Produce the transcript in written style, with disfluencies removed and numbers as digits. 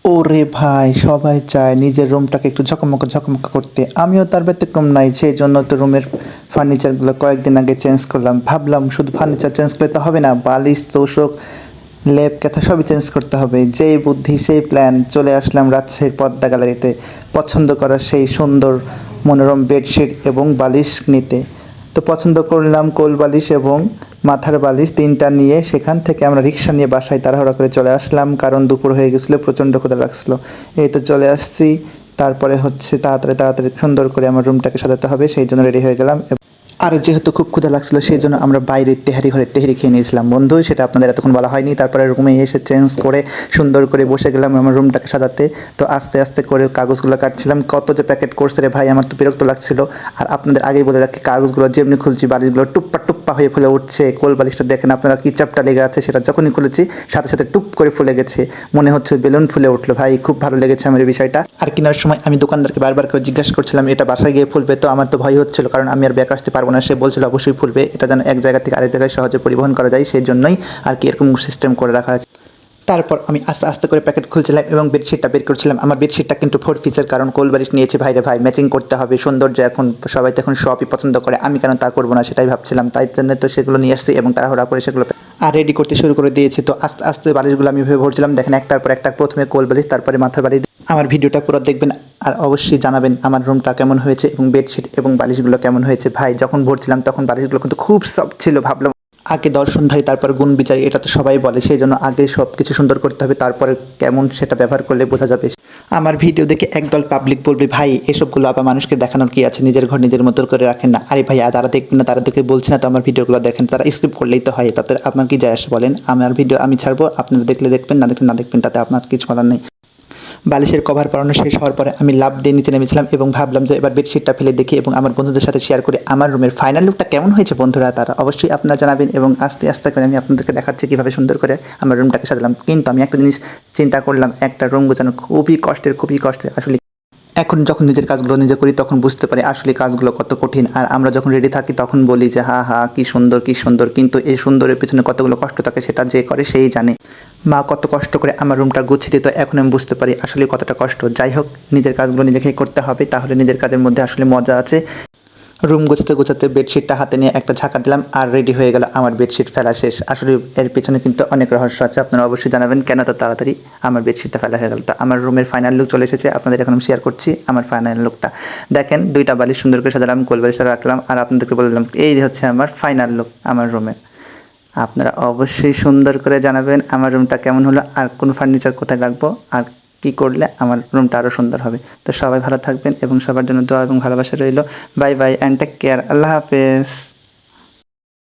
ওরে ভাই, সবাই চায় নিজের রুমটাকে একটু ঝকমকে ঝকমকে করতে। আমিও তার ব্যতিক্রম নাই, সেই জন্য তো রুমের ফার্নিচারগুলো কয়েকদিন আগে চেঞ্জ করলাম। ভাবলাম শুধু ফার্নিচার চেঞ্জ করলে তো হবে না, বালিশ, তোশক, লেপ কেথা সবই চেঞ্জ করতে হবে। যেই বুদ্ধি সেই প্ল্যান, চলে আসলাম রাজশাহীর পদ্মা গ্যালারিতে পছন্দ করা সেই সুন্দর মনোরম বেডশিট এবং বালিশ নিতে। তো পছন্দ করলাম কোল বালিশ এবং মাথার বালিশ তিনটা নিয়ে সেখান থেকে আমরা রিক্সা নিয়ে বাসায় তাড়াহুড়া করে চলে আসলাম, কারণ দুপুর হয়ে গেছিলো, প্রচণ্ড ক্ষুধা লাগছিলো। এই তো চলে আসছি। তারপরে হচ্ছে তাড়াতাড়ি তাড়াতাড়ি সুন্দর করে আমার রুমটাকে সাজাতে হবে, সেই জন্য রেডি হয়ে গেলাম। আর যেহেতু খুব ক্ষুধা লাগছিলো সেই জন্য আমরা বাইরে তেহারি ঘরে তেহারি খেয়ে নিয়েছিলাম বন্ধু, সেটা আপনাদের এতক্ষণ বলা হয়নি। তারপরে রুমে এসে চেঞ্জ করে সুন্দর করে বসে গেলাম আমার রুমটাকে সাজাতে। তো আস্তে আস্তে করে কাগজগুলো কাটছিলাম, কত যে প্যাকেট করছে রে ভাই, আমার তো বিরক্ত লাগছিল। আর আপনাদের আগেই বলে রাখি, কাগজগুলো যেমনি খুলছি বালিশগুলো টুপ্পা টুপ্পা হয়ে ফুলে উঠছে। কোল বালিশটা দেখেন আপনারা কি চাপটা লেগে আছে, সেটা যখনই খুলেছি সাথে সাথে টুপ করে ফুলে গেছে, মনে হচ্ছে বেলুন ফুলে উঠলো। ভাই খুব ভালো লেগেছে আমার এই বিষয়টা। আর কেনার সময় আমি দোকানদারকে বারবার করে জিজ্ঞাসা করছিলাম এটা বাসায় গিয়ে ফুলবে, তো আমার তো ভয় হচ্ছিল, কারণ আমি আর ব্যাক আসতে পারবো না। সে বলছিল অবশ্যই ফুলবে, এটা যেন এক জায়গা থেকে আরেক জায়গায় সহজে পরিবহন করা যায়, সেই জন্যই আর কি এরকম সিস্টেম করে রাখা আছে। তারপর আমি আস্তে আস্তে করে প্যাকেট খুলছিলাম এবং বেডশিটটা বের করছিলাম। আমার বেডশিটটা কিন্তু 4 পিসের, কারণ কোল বালিশ নিয়েছি ভাইরে ভাই, ম্যাচিং করতে হবে, সৌন্দর্য এখন সবাই তো এখন শপই পছন্দ করে, আমি কেন তা করবো না সেটাই ভাবছিলাম। তাই জন্য তো সেগুলো নিয়ে আসছি এবং তাড়াহুড়া করে সেগুলো আর রেডি করতে শুরু করে দিয়েছি। তো আস্তে আস্তে বালিশগুলো আমি ভেবে ভরছিলাম, দেখেন একটার পর একটা, প্রথমে কোল বালিশ তারপরে মাথার বালিশ। আমার ভিডিওটা পুরো দেখবেন আর অবশ্যই জানাবেন আমার রুমটা কেমন হয়েছে এবং বেডশিট এবং বালিশগুলো কেমন হয়েছে। ভাই যখন ভরছিলাম তখন বালিশগুলো কিন্তু খুব সফট ছিল, ভাবলাম আগে দর্শনধারী তারপর গুণ বিচারী, এটা তো সবাই বলে, সেই জন্য আগে সব কিছু সুন্দর করতে হবে, তারপরে কেমন সেটা ব্যবহার করলে বোঝা যাবে। আমার ভিডিও দেখে একদল পাবলিক বলবে ভাই এসবগুলো আবার মানুষকে দেখানোর কি আছে, নিজের ঘর নিজের মতো করে রাখেন না। আরে ভাই যারা দেখবেন না তারা দেখে বলছে না তো আমার ভিডিওগুলো দেখেন, তারা স্কিপ করলেই তো হয়, তাতে আপনার কি যায় আসে বলেন। আমার ভিডিও আমি ছাড়বো, আপনারা দেখলে দেখবেন, না দেখলে না দেখবেন, তাতে আপনার কিছু বলার নেই। বালিশের কভার পরানো শেষ হওয়ার পরে আমি লাফ দিয়ে নিচে নেমেছিলাম এবং ভাবলাম যে এবার বেডশিটটা ফেলে দেখি এবং আমার বন্ধুদের সাথে শেয়ার করে আমার রুমের ফাইনাল লুকটা কেমন হয়েছে। বন্ধুরা তারা অবশ্যই আপনারা জানাবেন এবং আস্তে আস্তে করে আমি আপনাদেরকে দেখাচ্ছি কীভাবে সুন্দর করে আমার রুমটাকে সাজালাম। কিন্তু আমি একটা জিনিস চিন্তা করলাম, একটা রুম গোছানো খুবই কষ্টের আসলে। এখন যখন নিজের কাজগুলো নিজে করি তখন বুঝতে পারি আসলে কাজগুলো কত কঠিন। আর আমরা যখন রেডি থাকি তখন বলি যে হা হা কী সুন্দর, কিন্তু এই সুন্দরের পিছনে কতগুলো কষ্ট থাকে সেটা যে করে সেই জানে। মা কত কষ্ট করে আমার রুমটা গুছিয়ে দিত, এখন আমি বুঝতে পারি আসলে কতটা কষ্ট। যাই হোক, নিজের কাজগুলো নিজেকেই করতে হবে, তাহলে নিজের কাজের মধ্যে আসলে মজা আছে। রুম গোছাতে গোছাতে বেডশিটটা হাতে নিয়ে একটা ঝাঁকা দিলাম আর রেডি হয়ে গেল আমার বেডশিট ফেলা শেষ। আসলে এর পেছনে কিন্তু অনেক রহস্য আছে, আপনারা অবশ্যই জানাবেন কেন তো তাড়াতাড়ি আমার বেডশিটটা ফেলা হয়ে গেল। তো আমার রুমের ফাইনাল লুক চলে এসেছে, আপনাদের এখন আমি শেয়ার করছি আমার ফাইনাল লুকটা। দেখেন দুইটা বালিশ সুন্দর করে সাজালাম, কোল বালিশটা রাখলাম আর আপনাদেরকে বললাম এই হচ্ছে আমার ফাইনাল লুক আমার রুমের। আপনারা অবশ্যই সুন্দর করে জানাবেন আমার রুমটা কেমন হলো আর কোন ফার্নিচার কোথায় রাখবো আর কী করলে আমার রুমটা আরও সুন্দর হবে। তো সবাই ভালো থাকবেন এবং সবার জন্য দোয়া এবং ভালোবাসা রইল। Bye bye and take care, আল্লাহ হাফেজ।